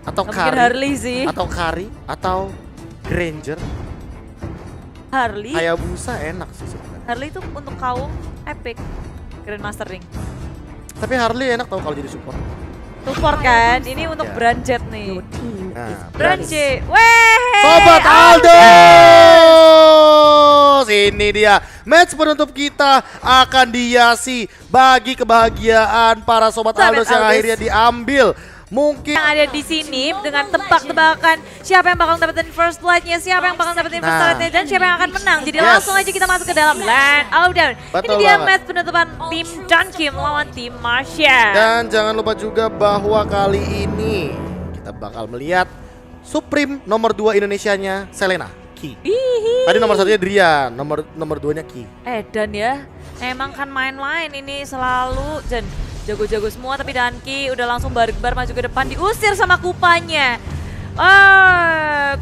Atau Mungkin Kari, Harley sih. atau Kari, atau Granger. Harley. Hayabusa enak sih sebenarnya. Harley itu untuk kaum epic Grandmaster Ring. Tapi Harley enak tau kalau jadi support. Support kan, ini untuk Ya. Brandjet nih. Nah, Brandjet, weh. Sobat Aldos, ini dia match penutup kita akan dihiasi bagi kebahagiaan para Sobat Sobat Aldos yang Aldos. akhirnya diambil. Mungkin Yang ada di sini dengan tebak-tebakan siapa yang bakal dapetin first blood-nya, siapa yang bakal dapetin first Nah. blood-nya, dan siapa yang akan menang. Jadi Yes. langsung aja kita masuk ke dalam Land of Down. Betul Ini dia banget. match penutupan tim Dunkim lawan tim Marsha. dan jangan lupa juga bahwa kali ini kita bakal melihat Supreme nomor 2 Indonesianya Selena Ki. Hihi. Tadi nomor 1-nya Drian, nomor 2-nya Ki. Dan ya, emang kan main line ini selalu dan jago-jago semua, tapi Danki udah langsung barbar maju ke depan, diusir sama Kupanya.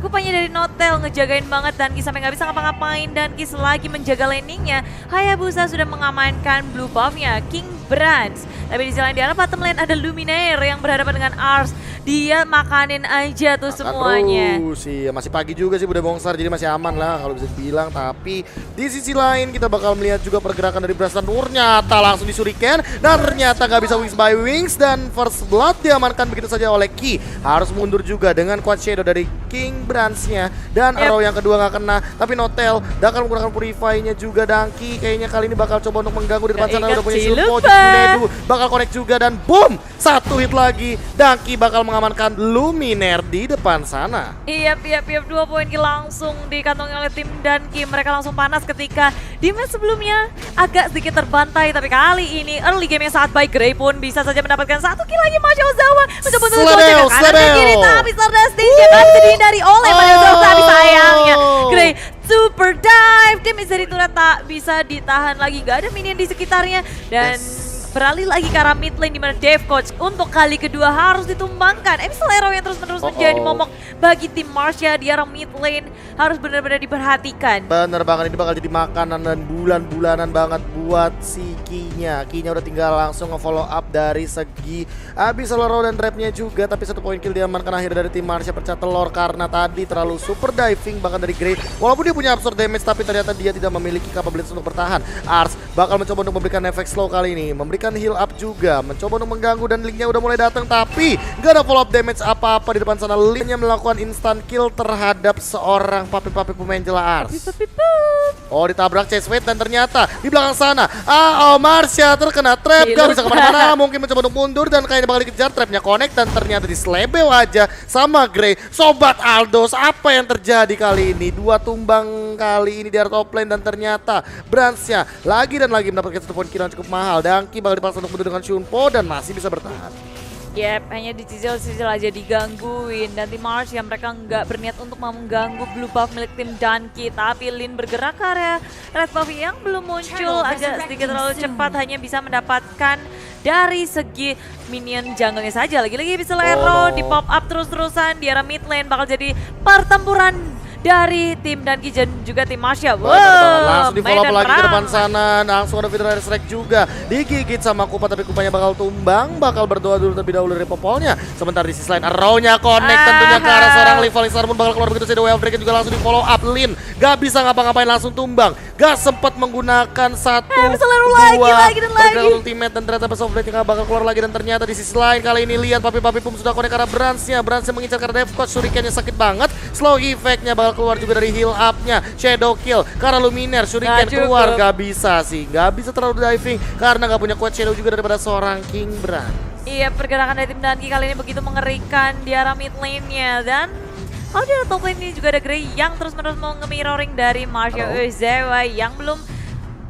Kupanya dari Notel ngejagain banget Danki sampai nggak bisa ngapa-ngapain. Danki selagi menjaga landingnya, Hayabusa sudah mengamankan blue buff-nya King Brands. Tapi di sisi lain di arah bottom lane ada Luminaire yang berhadapan dengan Ars. Dia makanin aja tuh semuanya. Terus sih masih pagi juga sih udah bongsar, jadi masih aman lah kalau bisa dibilang. Tapi di sisi lain kita bakal melihat juga pergerakan dari Brass dan ternyata langsung disuriken dan ternyata gak bisa wings by wings, dan first blood diamankan begitu saja oleh Ki. Harus mundur juga dengan quad shadow dari King Brands-nya, dan arrow yang kedua gak kena. Tapi Notel bakal menggunakan purify-nya juga. Danki kayaknya kali ini bakal coba untuk mengganggu di depan sana, udah punya shield pojok, Kunedu bakal connect juga, dan boom, satu hit lagi. Danki bakal mengamankan Luminaire di depan sana. Iya, 2 poin langsung dikantongi oleh tim Danki. Mereka langsung panas ketika di match sebelumnya agak sedikit terbantai, tapi kali ini early game yang sangat baik. Grey pun bisa saja mendapatkan satu kill lagi. Masya Ozawa mencoba untuk Sledeo, kanan dan Sledeo. kiri, tapi Stardust Stage gak bisa dihindari oleh Masya Ozawa. Tapi sayangnya Grey super dive, dia bisa turret tak bisa ditahan lagi, gak ada minion di sekitarnya, dan beralih lagi ke arah mid lane di mana Dave Coach untuk kali kedua harus ditumbangkan. Solero yang terus-menerus menjadi momok bagi tim Marsha di arah mid lane, harus benar-benar diperhatikan. Bener banget, ini bakal jadi makanan dan bulan-bulanan banget buat si Kinya. Kinya udah tinggal langsung nge-follow up dari segi habis Solero dan trapnya juga. Tapi satu poin kill diamankan akhirnya dari tim Marsha pecah telur karena tadi terlalu super diving bahkan dari Grey. Walaupun dia punya absorb damage, tapi ternyata dia tidak memiliki capability untuk bertahan. Ars bakal mencoba untuk memberikan efek slow kali ini, memberikan heal up juga, mencoba untuk mengganggu, dan linknya udah mulai datang tapi gak ada follow up damage apa-apa di depan sana. Linknya melakukan instant kill terhadap seorang papi-papi pemain jelas Ars. Oh, ditabrak chase wait, dan ternyata di belakang sana Marsha terkena trap, gak bisa kemana-mana. Mungkin mencoba untuk mundur dan kayaknya bakal dikejar, trapnya connect dan ternyata diselebel aja sama Grey. Sobat Aldos, apa yang terjadi kali ini? Dua tumbang kali ini di area top lane, dan ternyata Brands-nya lagi dan lagi mendapatkan satu poin kill yang cukup mahal. Danki bakal dipaksa untuk mundur dengan Shunpo dan masih bisa bertahan. Yep, hanya dicicil-cicil aja digangguin, dan tim Mars yang mereka nggak berniat untuk mau mengganggu blue buff milik tim Danki, tapi Lin bergerak ke area red buff yang belum muncul, agak sedikit terlalu cepat, hanya bisa mendapatkan dari segi minion jungle-nya saja. Lagi-lagi bisa Lero di pop up terus-terusan di arah mid lane, bakal jadi pertempuran dari tim Danki dan juga tim Marsha. Langsung di follow up medan lagi ke perang. depan sana. Langsung ada Vidra Strike juga, digigit sama Kupa, tapi Kupanya bakal tumbang. Bakal berdoa dulu terlebih dahulu dari Popolnya. Sebentar di sisi lain arrow-nya connect tentunya ke arah seorang Liv. Alistar pun bakal keluar begitu saja. Wave Breaker juga langsung di follow up. Lin gak bisa ngapa-ngapain, langsung tumbang. Gak sempat menggunakan satu dua pergerakan ultimate, dan ternyata Burst of Blade gak bakal keluar lagi. Dan ternyata di sisi lain kali ini lihat papi-papi pum sudah connect ke arah Brands-nya. Brands-nya mengincar karena Dev Coach, shurikennya sakit banget. Slow effect-nya bakal keluar juga dari heal up-nya. Shadow kill karena Luminaire, shuriken keluar, gak bisa sih. Gak bisa terlalu diving karena gak punya quad shadow juga daripada seorang King Brand. Iya, pergerakan dari tim Danki kali ini begitu mengerikan di arah mid lane-nya, dan kalau di arah top lane ini juga ada Grey yang terus-menerus mau nge-mirroring dari Marsha Ozawa yang belum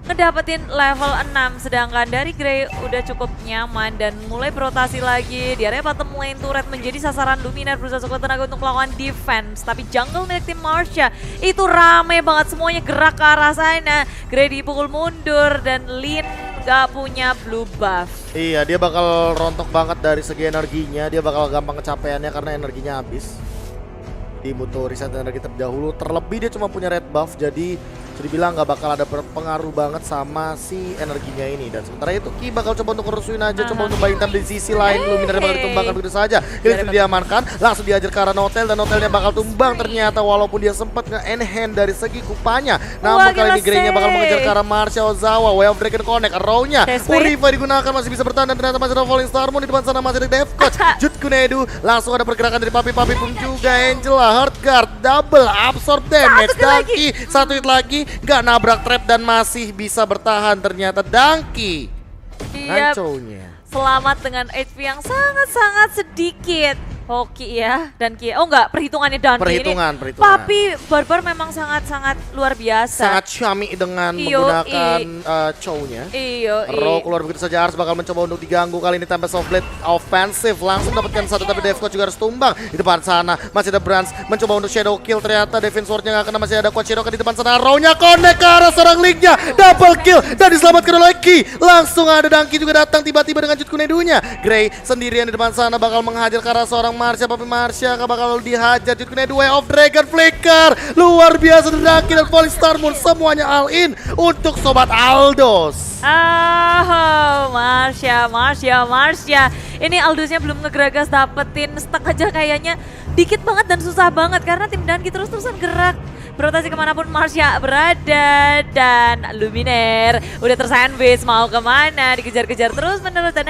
ngedapetin level 6, sedangkan dari Grey udah cukup nyaman dan mulai berotasi lagi di area bottom lane. Turret menjadi sasaran Luminaire, berusaha sekuat tenaga untuk melakukan defense, tapi jungle milik tim Marsha itu rame banget, semuanya gerak ke arah sana. Grey dipukul mundur dan Lin gak punya blue buff. Iya, dia bakal rontok banget dari segi energinya. Dia bakal gampang kecapeannya karena energinya habis. Di butuh reset energi terdahulu, terlebih dia cuma punya red buff, jadi bisa dibilang nggak bakal ada pengaruh banget sama si energinya ini. Dan sementara itu Ki bakal coba untuk ngerusuin aja, coba untuk buying time di sisi lain. Luminar bakal ditumbangkan begitu saja. Killing diamankan, langsung diajar ke arah Notel dan Notelnya bakal tumbang ternyata walaupun dia sempat nge-enhand dari segi kupanya. Namun kali ini Grey-nya bakal mengejar ke arah Marsha Ozawa. Way of Dragon connect, arrow-nya Uriva digunakan, masih bisa bertahan dan ternyata masih ada Falling Star Moon di depan sana, masih ada Death Coach. Jut Kunedu langsung ada pergerakan dari Papi pun juga. Angela, Heartguard, double absorb damage. Danki, satu hit lagi, nggak nabrak trap dan masih bisa bertahan ternyata Danki. Ngancounya. Selamat dengan HP yang sangat-sangat sedikit. Hoki ya, dan Ki. Oh enggak, perhitungannya Danki Perhitungan. Papi Barbar memang sangat-sangat luar biasa. Sangat syami dengan menggunakan chow-nya. Row keluar begitu saja, Ars bakal mencoba untuk diganggu. Kali ini Tempest of Blade offensive, langsung dapatkan satu, tapi Devcoach juga harus tumbang. Di depan sana masih ada Brands mencoba untuk shadow kill, ternyata Devin Sword-nya nggak kena, masih ada Quad Shadow di depan sana. Row-nya connect ke arah seorang Link-nya, double kill dan diselamatkan oleh Ki. Langsung ada Danki juga datang tiba-tiba dengan Jut Kunedu-nya. Grey sendirian di depan sana bakal menghajar ke arah seorang Marsha, tapi Marsha bakal dihajar. Jut Kunedu, Way of Dragon flicker luar biasa dari Danki dan Falling Star Moon, semuanya all in untuk sobat Aldos. Marsha. Ini Aldosnya belum ngegeragas dapetin stuck aja kayaknya dikit banget dan susah banget karena tim Danki terus-terusan gerak. Berotasi kemanapun Marsha berada, dan Luminaire udah tersandwich, mau kemana, dikejar-kejar terus menerus, dan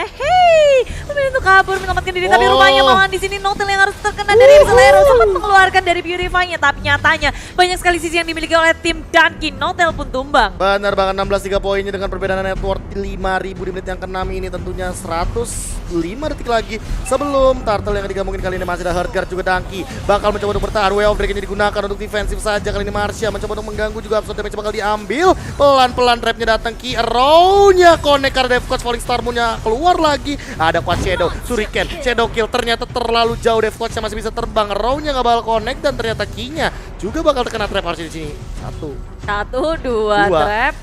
Luminaire tuh kabur menyelamatkan diri, tapi rupanya malah di sini Notel yang harus terkena dari Solero, sempat mengeluarkan dari Purify-nya, tapi nyatanya banyak sekali sisi yang dimiliki oleh tim Danki. Notel pun tumbang. Benar banget, 16-3 poinnya dengan perbedaan network 5.000 di menit yang ke-6 ini, tentunya 105 detik lagi sebelum Turtle yang digabungin. Kali ini masih ada Heartguard juga. Danki bakal mencoba untuk bertahan, Way of Dragon digunakan untuk defensif saja. Kali ini Marsha mencoba untuk mengganggu juga, absorb damage bakal diambil. Pelan-pelan trapnya datang, Ki, arrow-nya connect karena Devcoach, Falling Star Moon-nya keluar lagi. Ada Quad Shadow, Shuriken, Shadow Kill, ternyata terlalu jauh. Devcoach-nya masih bisa terbang, arrow-nya nggak bakal connect dan ternyata Ki-nya juga bakal terkena trap harusnya di sini. Satu, dua trap,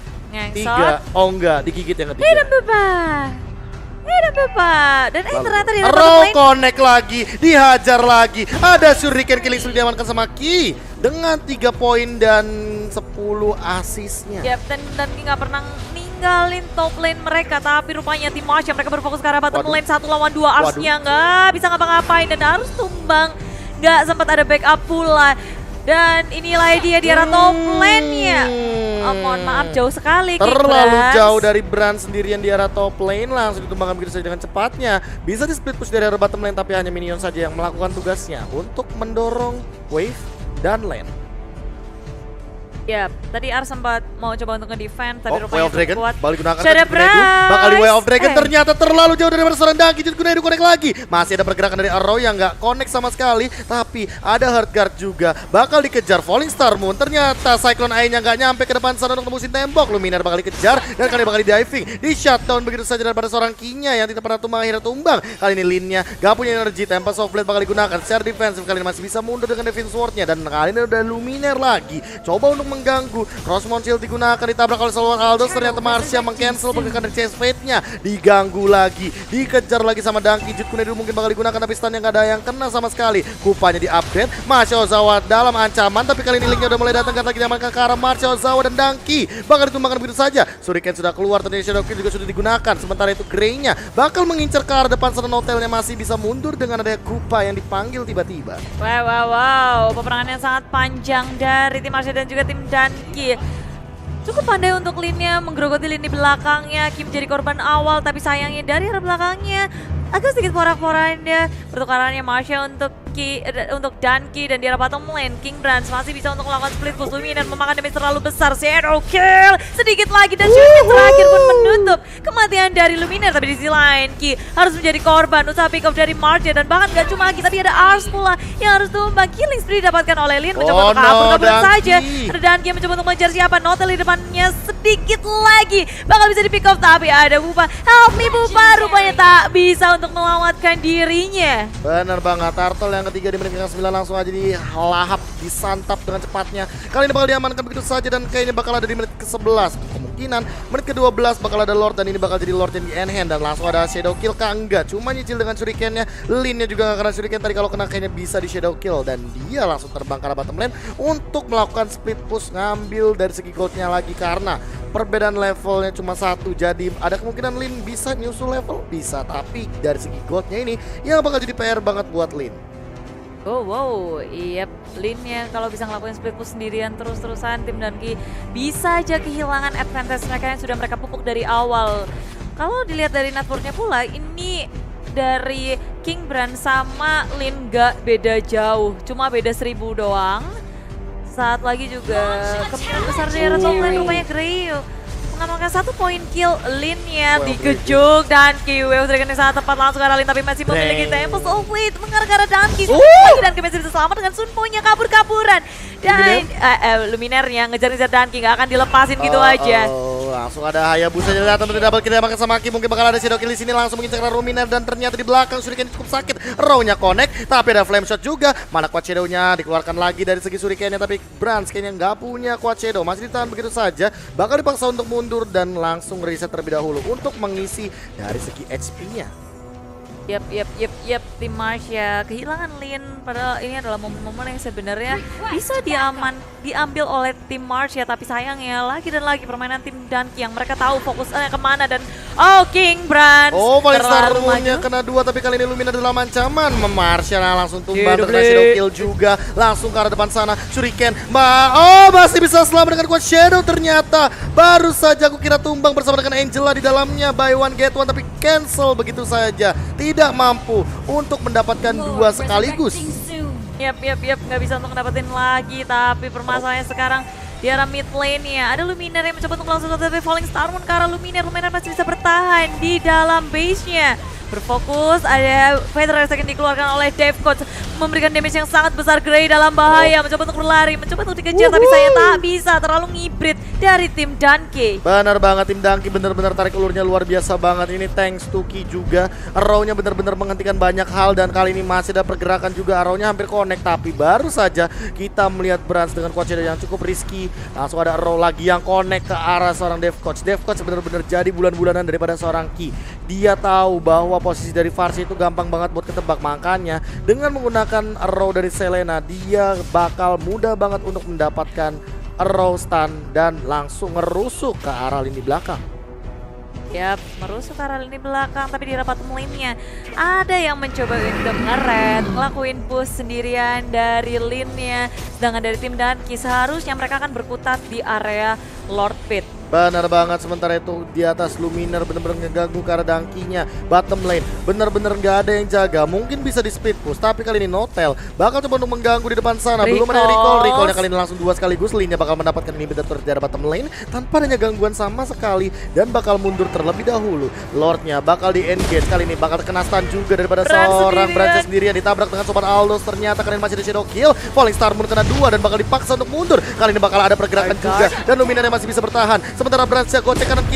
tiga. Oh enggak, digigit yang ketiga. Dan ternyata di Row connect lagi, dihajar lagi. Ada Shuriken killing sudah diamankan sama Ki dengan 3 poin dan 10 asisnya. Yap, dan nggak pernah ninggalin top lane mereka, tapi rupanya tim Marsha mereka berfokus ke arah bottom lane 1 lawan 2. Arsnya nggak bisa ngapa-ngapain dan harus tumbang. Nggak sempat ada backup pula. Dan inilah dia di arah top lane-nya. Mohon maaf, jauh sekali. Terlalu jauh dari Brand sendirian di arah top lane. Langsung ditumbangkan begitu saja dengan cepatnya. Bisa di split push dari arah bottom lane, tapi hanya minion saja yang melakukan tugasnya untuk mendorong wave dan lane. Ya, tadi Ars sempat mau coba untuk nge-defend, tapi Way of Dragon kuat. balik gunakan bakal di Way of Dragon, ternyata terlalu jauh dari seorang Danki. Jut Kunedu connect lagi, masih ada pergerakan dari Arrow yang nggak connect sama sekali, tapi ada Heartguard juga bakal dikejar Falling Star Moon. Ternyata Cyclone Eye-nya nggak nyampe ke depan sana untuk nembusin tembok. Luminar bakal dikejar dan kali bakal di diving, di shutdown begitu saja daripada seorang Ki-nya yang tidak pernah tumbang akhirnya tumbang. Kali ini Lin-nya nggak punya energi, Tempest of Blade bakal digunakan secara defensif. Kali ini masih bisa mundur dengan Devin Sword-nya, dan kali ini udah Luminar lagi coba untuk mengganggu. Crossmount Shield digunakan, ditabrak oleh seluruh Aldos. Ternyata Marsha meng-cancel pergerakan dari Chase Fate-nya. Diganggu lagi, dikejar lagi sama Danki. Jut Kunedu mungkin bakal digunakan, tapi stun yang gak ada yang kena sama sekali. Kupanya di-update, Marsha Ozawa dalam ancaman, tapi kali ini Link-nya udah mulai datang lagi diamankan ke arah Marsha Ozawa, dan Danki bakal ditumbangkan begitu saja. Shuriken sudah keluar, ternyata Shadow Kill juga sudah digunakan. Sementara itu Grey-nya bakal mengincar ke arah depan sana. Notelnya masih bisa mundur dengan adanya Kupa yang dipanggil tiba-tiba. Wow. Peperangan yang sangat panjang dari tim Marsha dan juga tim Danki. Cukup pandai untuk lini-nya, menggerogoti lini belakangnya. Ki menjadi korban awal, tapi sayangnya dari arah belakangnya agak sedikit porak-poranda. Pertukarannya Marsha untuk Danki, dan di arah bottom lane King Brands masih bisa untuk melakukan split push. Luminar memakan damage terlalu besar. Shadow Kill sedikit lagi, dan Shuriken terakhir pun menutup kematian dari Luminar. Tapi di sisi lain Ki harus menjadi korban usaha pick off dari Marsha, dan bahkan gak cuma Ki, tapi ada Ars pula yang harus tumbang. Killing spree didapatkan oleh Lin, mencoba untuk kabur saja. Ada Danki yang mencoba untuk mengejar siapa, Notel di depannya sedikit lagi bakal bisa di pick off, tapi ada Bupa. Help me Bupa, rupanya tak bisa untuk melamatkan dirinya. Bener banget, Turtle yang yang ketiga di menit ke-9 langsung aja dilahap, disantap dengan cepatnya. Kali ini bakal diamankan begitu saja dan kayaknya bakal ada di menit ke-11. Kemungkinan menit ke-12 bakal ada Lord dan ini bakal jadi Lord yang di end-hand dan langsung ada shadow kill kah? Enggak, cuma nyicil dengan shuriken-nya. Lin-nya juga gak kena shuriken tadi, kalau kena kayaknya bisa di shadow kill dan dia langsung terbang ke arah bottom lane untuk melakukan split push, ngambil dari segi goldnya lagi karena perbedaan levelnya cuma satu. Jadi ada kemungkinan Lin bisa nyusul level, bisa, tapi dari segi goldnya ini yang bakal jadi PR banget buat Lin. Wow, iya, Lin-nya kalau bisa ngelakuin split push sendirian terus-terusan, tim Danki bisa aja kehilangan advantage mereka yang sudah mereka pupuk dari awal. Kalau dilihat dari networknya pula, ini dari King Brand sama Lin gak beda jauh, cuma beda 1000 doang. Saat lagi juga kemungkinan besar di arah top lane rupanya Grey mengamankan 1 poin kill. Lin-nya dikejuk dan Kiwe sudah kena saat tepat langsung ke arah Lin, tapi masih memiliki tempo of lead mengarah-arah Danki. Lagi Danki masih bisa selamat dengan Sunpo-nya kabur-kaburan dan Luminernya ngejar-ngejar Danki, nggak akan dilepasin gitu aja. Langsung ada Hayabusa jadi datang dari double kill makan sama Ki, mungkin bakal ada shadow kill di sini langsung mengincar Luminer dan ternyata di belakang Shuriken cukup sakit. Raw-nya connect tapi ada flame shot juga. Mana quad shadow-nya dikeluarkan lagi dari segi Shuriken-nya, tapi Brands kayaknya nggak punya quad shadow, masih ditahan begitu saja. Bakal dipaksa untuk mundur dan langsung reset terlebih dahulu untuk mengisi dari segi HP-nya. Yap, tim Marsha kehilangan Lin, padahal ini adalah momen-momen yang sebenarnya bisa diambil oleh tim Marsha, tapi sayangnya lagi dan lagi permainan tim Danki yang mereka tahu fokusnya kemana dan King Brand. Paling Starmoon-nya kena 2, tapi kali ini Lumina dalam ancaman. Marsha langsung tumbang dengan shadow kill juga, langsung ke arah depan sana. Shuriken, masih bisa selamat dengan quad shadow ternyata. Baru saja aku kira tumbang bersama dengan Angela di dalamnya, buy one get one, tapi cancel begitu saja. Tidak mampu untuk mendapatkan 2 sekaligus. Yap, nggak bisa untuk dapetin lagi, tapi permasalahannya sekarang di arah mid lane-nya ada Luminer yang mencoba untuk langsung tapi Falling Starmoon ke arah Luminer masih bisa bertahan di dalam base-nya. Berfokus, ada Feather yang dikeluarkan oleh Dave Coach, memberikan damage yang sangat besar. Grey dalam bahaya, mencoba untuk berlari, mencoba untuk dikejar, tapi saya tak bisa, terlalu ngibrit dari tim Danki. Benar banget, tim Danki benar-benar tarik ulurnya luar biasa banget. Ini thanks to Ki juga, Arrow-nya benar-benar menghentikan banyak hal dan kali ini masih ada pergerakan juga. Arrow-nya hampir connect, tapi baru saja kita melihat Brands dengan quad shadow yang cukup risky. Langsung ada Arrow lagi yang connect ke arah seorang Dave Coach. Dave Coach benar-benar jadi bulan-bulanan daripada seorang Ki. Dia tahu bahwa posisi dari Farsi itu gampang banget buat ketebak, makanya dengan menggunakan arrow dari Selena dia bakal mudah banget untuk mendapatkan arrow stun dan langsung ngerusuk ke arah lini belakang. Yap, merusuk ke arah lini belakang, tapi di rapat lane-nya ada yang mencoba untuk nge-red, ngelakuin push sendirian dari lane-nya. Sedangkan dari tim Danki seharusnya mereka akan berkutat di area Lord Pit. Benar banget, sementara itu di atas Luminer bener-bener ngeganggu ke arah Dankinya. Bottom lane bener-bener nggak ada yang jaga, mungkin bisa di speed push, tapi kali ini Notel bakal coba untuk mengganggu di depan sana. Belum ada recall-nya kali ini langsung 2 sekaligus. Lane-nya bakal mendapatkan inhibitor dari bottom lane tanpa adanya gangguan sama sekali dan bakal mundur terlebih dahulu. Lord-nya bakal di engage, kali ini bakal kena stun juga daripada seorang Brands sendirian, ditabrak dengan Sobat Aldos. Ternyata kali ini masih ada shadow kill. Falling Starmoon kena 2 dan bakal dipaksa untuk mundur. Kali ini bakal ada pergerakan juga dan Luminer masih bisa bertahan. Sementara Brands-nya gocek kanan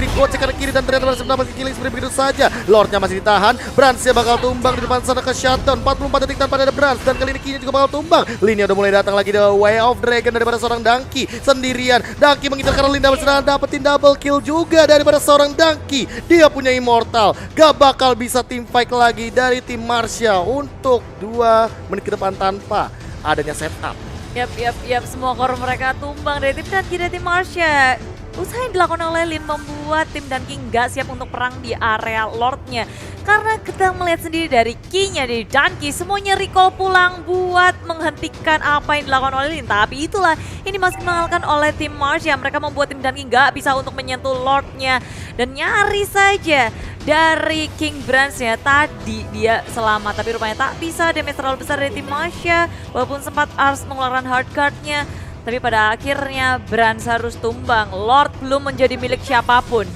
kiri dan ternyata masih mendapatkan killing spree begitu saja. Lord-nya masih ditahan, Brands-nya bakal tumbang di depan sana ke shutdown. 44 detik tanpa ada Brands dan kali ini Ki-nya juga bakal tumbang. Lin-nya udah mulai datang lagi, The Way of Dragon daripada seorang Danki sendirian. Danki mengincar karena Lin sedang dapetin double kill juga daripada seorang Danki. Dia punya immortal, gak bakal bisa team fight lagi dari tim Marsha untuk 2 menit ke depan tanpa adanya setup. Yap, semua core mereka tumbang dari tim Danki dan tim Marsha. Usaha yang dilakukan oleh Lin membuat tim Danki nggak siap untuk perang di area Lord-nya. Karena kita melihat sendiri dari Ki-nya di Danki, semuanya recall pulang buat menghentikan apa yang dilakukan oleh Lin. Tapi itulah ini masih dimenangkan oleh tim Marsha. Mereka membuat tim Danki nggak bisa untuk menyentuh Lord-nya. Dan nyaris saja dari King Brands-nya tadi dia selamat, tapi rupanya tak bisa. Damage terlalu besar dari tim Marsha, walaupun sempat Ars mengeluarkan hard card-nya. Tapi pada akhirnya Brands harus tumbang. Lord belum menjadi milik siapapun.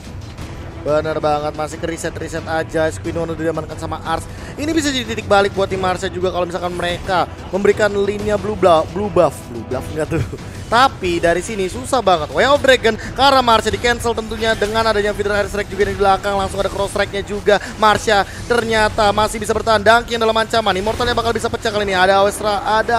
Bener banget, masih ke reset aja. Squinono diamankan sama Ars. Ini bisa jadi titik balik buat tim Marsha juga kalau misalkan mereka memberikan lini blue buff enggak tuh. Tapi dari sini susah banget. Way of Dragon karena Marsha di cancel tentunya dengan adanya feeder air strike juga di belakang. Langsung ada cross strike-nya juga. Marsha ternyata masih bisa bertahan. Dunky yang dalam ancaman. Immortalnya bakal bisa pecah kali ini. Ada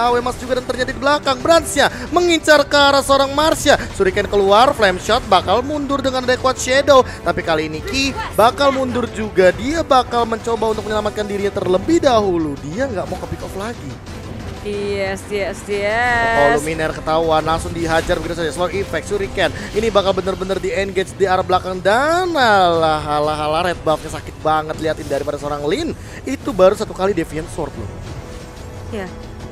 Awe Mas juga dan ternyata di belakang. Bransnya mengincar ke arah seorang Marsha. Shuriken keluar, flame shot bakal mundur dengan adequate shadow. Tapi kali ini Ki bakal mundur juga. Dia bakal mencoba untuk menyelamatkan dirinya terlebih dahulu. Dia nggak mau ke pick off lagi. Yes. Oh, Luminer ketahuan, langsung dihajar begitu saja. Slow effect, Shuriken. Ini bakal bener-bener di-engage di arah belakang. Dan alah red buffnya sakit banget liatin daripada seorang Lin. Itu baru satu kali Deviant Sword loh. Ya,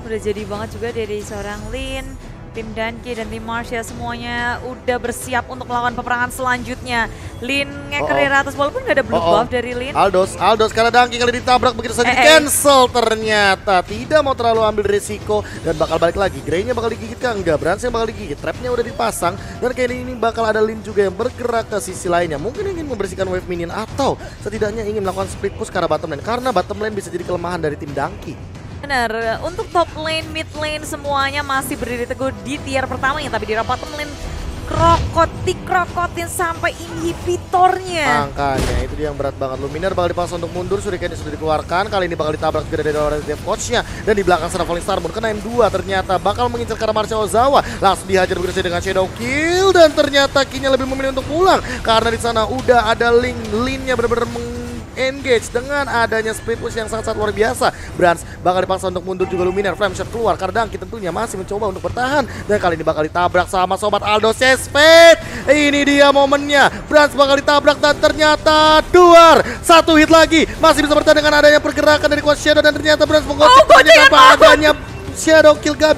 udah jadi banget juga dari seorang Lin. Tim Dunky dan tim Marsha semuanya udah bersiap untuk melakukan peperangan selanjutnya. Lin ngeker di atas walaupun gak ada blue buff dari Lin. Aldos karena Dunky kali ditabrak begitu saja cancel ternyata. Tidak mau terlalu ambil risiko dan bakal balik lagi. Grey-nya bakal digigit kah? Enggak, Bransnya bakal digigit. Trapnya udah dipasang dan kayaknya ini bakal ada Lin juga yang bergerak ke sisi lainnya. Mungkin ingin membersihkan wave minion atau setidaknya ingin melakukan split push ke arah bottom lane. Karena bottom lane bisa jadi kelemahan dari tim Dunky. Benar, untuk top lane, mid lane semuanya masih berdiri teguh di tier pertamanya. Tapi di bottom lane dikrokotin sampai inhibitornya. Makanya itu dia yang berat banget. Luminer bakal dipaksa untuk mundur, Shuriken sudah dikeluarkan. Kali ini bakal ditabrak juga dari dev coachnya. Dan di belakang sana Falling Star Moon kena M2 ternyata bakal mengincar ke arah Marsha Ozawa. Langsung dihajar begitu saja dengan Shadow Kill. Dan ternyata Kinya lebih memilih untuk pulang. Karena di sana udah ada Lin-nya benar-benar engage dengan adanya split push yang sangat-sangat luar biasa. Brans bakal dipaksa untuk mundur juga. Luminer flame shot keluar karena Dunky tentunya masih mencoba untuk bertahan dan kali ini bakal ditabrak sama sobat Aldo Sesfet. Ini dia momennya. Brans bakal ditabrak dan ternyata duar. Satu hit lagi masih bisa bertahan dengan adanya pergerakan dari Quad Shadow dan ternyata Brans menggocek tanpa adanya Shadow Kill. Gak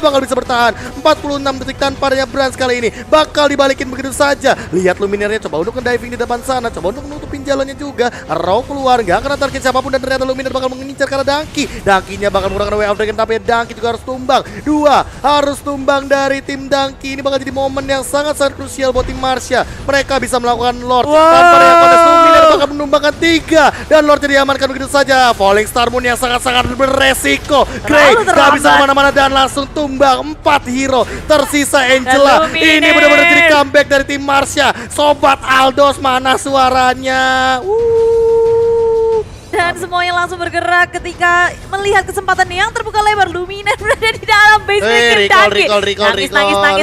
bakal bisa bertahan. 46 detik tanpa adanya Brans kali ini bakal dibalikin begitu saja. Lihat Luminernya coba untuk diving di depan sana, coba untuk nutupin jalannya juga. Raw keluar, gak kena target siapapun dan ternyata Luminer bakal mengincar karena Dunky. Dunky-nya bakal menggunakan Way of Dragon tapi Dunky juga harus tumbang. Dua harus tumbang dari tim Dunky. Ini bakal jadi momen yang sangat-sangat krusial buat tim Marsha. Mereka bisa melakukan Lord tanpa adanya kontes. Luminer bakal menumbangkan 3 dan Lordnya diamankan begitu saja. Falling Star Moon yang sangat-sangat beresiko. Grey gak bisa kemana-mana dan langsung tumbang. 4 hero tersisa Angela. Ini benar-benar jadi comeback dari tim Marsha. Sobat Aldos mana suaranya? Dan semuanya langsung bergerak ketika melihat kesempatan yang terbuka lebar. Luminer berada di dalam base lane Dunky.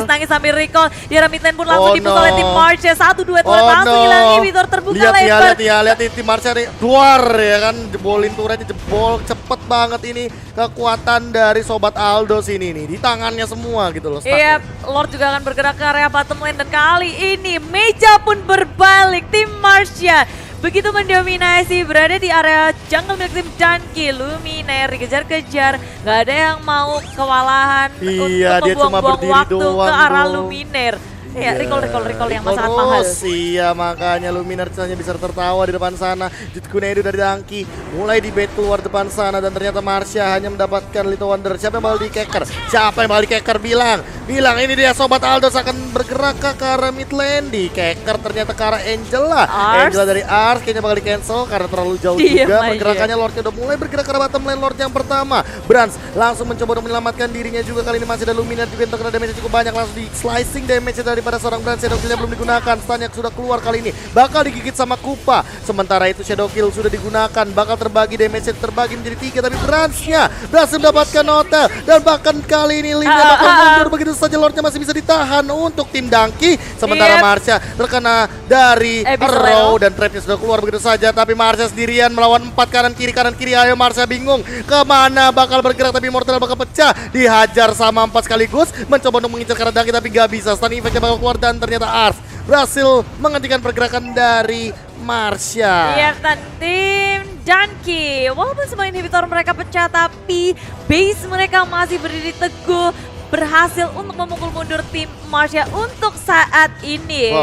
Nangis sambil recall. Di arah mid lane pun langsung dibuka oleh tim Marsha. 1, 2, langsung hilang inhibitor terbuka lebar. Lihat tim Marsha nih. Duar ya kan, jebolin turretnya, jebol cepet banget ini. Kekuatan dari sobat Aldos ini nih di tangannya semua gitu loh. Iya, Lord juga akan bergerak ke area bottom lane dan kali ini meja pun berbalik. Tim Marsha begitu mendominasi berada di area jungle milik tim Dunky. Luminer dikejar-kejar, gak ada yang mau kewalahan untuk membuang waktu ke arah Luminer. Ya, recall yang sangat mahal. Iya, makanya Luminer hanya bisa tertawa di depan sana. Jutkunedu dari Dunky mulai di bait keluar depan sana dan ternyata Marsha hanya mendapatkan Little Wonder. Siapa yang bakal di-keker? Bilang ini dia sobat Aldos akan bergerak ke arah mid lane. Di-keker ternyata ke arah Angela. Angela dari Ars kayaknya bakal di-cancel karena terlalu jauh juga. Pergerakannya Lordnya udah mulai bergerak ke arah bottom lane. Lord yang pertama, Brans langsung mencoba untuk menyelamatkan dirinya juga. Kali ini masih ada Luminer juga yang terkena damage cukup banyak. Langsung di slicing damage daripada seorang Brans. Shadow Kill-nya belum digunakan. Stunnya sudah keluar kali ini. Bakal digigit sama Kupa. Sementara itu Shadow Kill sudah digunakan. Bakal terbagi damage terbagi menjadi 3. Tapi Bransnya berhasil mendapatkan hotel. Dan bahkan kali ini Lin-nya bakal mundur. Begitu saja Lordnya masih bisa ditahan untuk tim Dunky. Sementara Marsha terkena dari Arrow dan trapnya sudah keluar begitu saja. Tapi Marsha sendirian melawan 4 kanan kiri. Ayo Marsha bingung kemana bakal bergerak tapi Immortal bakal pecah. Dihajar sama 4 sekaligus. Mencoba untuk mengincar karena Dunky tapi gak bisa. Stun effect-nya bakal keluar dan ternyata Ars berhasil menghentikan pergerakan dari Marsha. Iya, tim Dunky walaupun semua inhibitor mereka pecah tapi base mereka masih berdiri teguh, berhasil untuk memukul mundur tim Marsha untuk saat ini.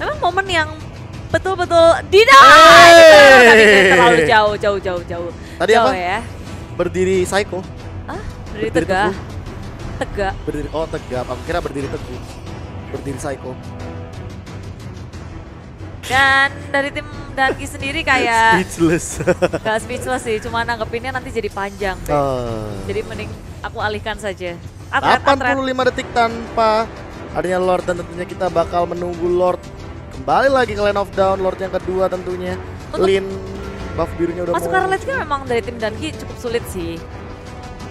Memang momen yang betul-betul terlalu jauh. Tadi apa? Ya. Berdiri psycho. Berdiri tegak. Berdiri tegak. Aku kira berdiri teguh. Berdiri psycho. Dan dari tim Danki sendiri kayak Speechless. gak speechless sih, cuma nanggepinnya nanti jadi panjang. Be. Jadi mending aku alihkan saja. 85 detik tanpa adanya Lord dan tentunya kita bakal menunggu Lord kembali lagi ke Lane of Down, Lord yang kedua tentunya. Untuk Lin buff birunya udah masuk mau ke late game memang dari tim Danki cukup sulit sih.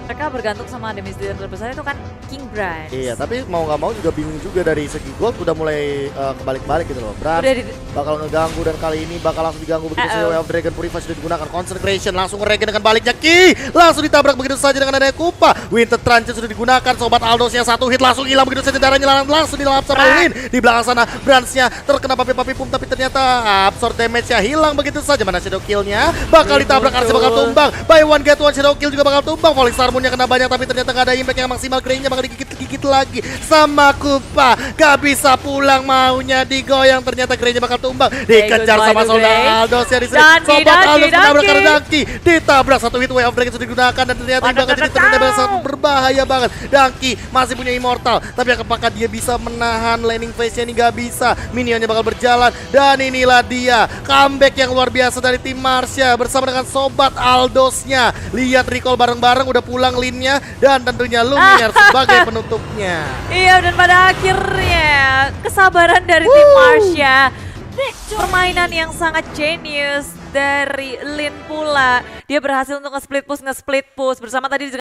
Mereka bergantung sama damage dealer terbesar itu kan King Branch. Iya, tapi mau nggak mau juga bingung juga dari segi gold udah mulai kebalik-balik gitu loh. Branch Udah bakal ngeganggu dan kali ini bakal langsung diganggu begitu saja. Way of Dragon Purify sudah digunakan. Concentration langsung nge-regen dengan baliknya Ki. Langsung ditabrak begitu saja dengan adanya Kupa. Winter Trance sudah digunakan. Sobat Aldos yang satu hit langsung hilang begitu saja, darahnya langsung dilap sama Lin. Di belakang sana Branch-nya terkena papi-papi pum tapi ternyata absorb damage-nya hilang begitu saja. Mana Shadow Kill-nya bakal ditabrak, Arce bakal tumbang. Buy one get one, Shadow Kill juga bakal tumbang. Falling Star Moon-nya kena banyak tapi ternyata nggak ada impact yang maksimal. Grain-nya bakal digigit lagi sama Kupa. Gak bisa pulang, maunya digoyang, ternyata Grain-nya bakal tumbang. Dikejar sama Sobat Aldos ya di sini. Sobat Aldos menabrak karena Danki. Ditabrak satu hit Way of Dragon sudah digunakan dan ternyata di belakang jadi ternyata sangat berbahaya banget. Danki masih punya Immortal, tapi apakah dia bisa menahan laning phase-nya? Ini gak bisa. Minionnya bakal berjalan dan inilah dia comeback yang luar biasa dari tim Marsha bersama dengan Sobat Aldosnya. Lihat recall bareng-bareng udah pulang Lin-nya dan tentunya Luminar sebagai penutupnya. Iya, dan pada akhirnya kesabaran dari tim Marsha, permainan yang sangat genius dari Lin pula. Dia berhasil untuk nge-split push bersama tadi